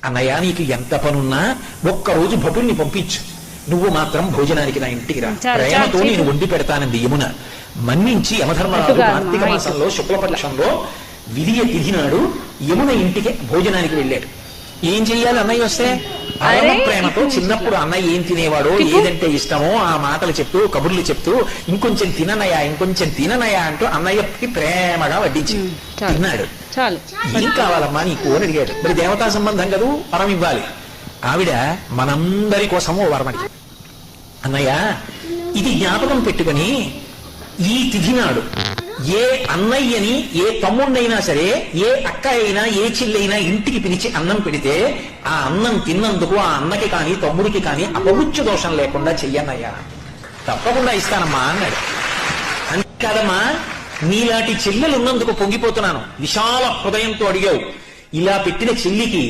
అన్నయ్య నీకు ఎంత పనున్నా ఒక్కరోజు భటుల్ని పంపించు, నువ్వు మాత్రం భోజనానికి నా ఇంటికి రా, ప్రేమతో నేను వండి పెడతానంది యమున. మన్నించి యమధర్మరాజు కార్తీక మాసంలో శుక్లపక్షంలో విధియ తిథి నాడు యమున ఇంటికి భోజనానికి వెళ్ళాడు. ఏం చెయ్యాలి అన్నయ్య వస్తే? పరమ ప్రేమతో చిన్నప్పుడు అన్నయ్య ఏం తినేవాడో, ఏదంటే ఇష్టమో ఆ మాటలు చెప్తూ కబుర్లు చెప్తూ ఇంకొంచెం తిననయా ఇంకొంచెం తిననయా అంటూ అన్నయ్యకి ప్రేమగా వడ్డించి తిన్నాడు. ఏం కావాలమ్మా నీకు అని అడిగాడు. మరి దేవతా సంబంధం కదూ, వరం ఇవ్వాలి. ఆవిడ మనందరి కోసము వరమడి. అన్నయ్య ఇది జ్ఞాపకం పెట్టుకుని ఈ తిథి నాడు ఏ అన్నయ్యని ఏ తమ్ముడినైనా సరే, ఏ అక్క అయినా ఏ చెల్లైనా ఇంటికి పిలిచి అన్నం పెడితే ఆ అన్నం తిన్నందుకు ఆ అన్నకి కానీ తమ్ముడికి కానీ అపముత్య దోషం లేకుండా చెయ్యన్నయ్యా, తప్పకుండా ఇస్తానమ్మా అన్నాడు. అంతేకాదమ్మా, నీలాంటి చెల్లెలు ఉన్నందుకు పొంగిపోతున్నాను, విశాల హృదయంతో అడిగావు. ఇలా పెట్టిన చెల్లికి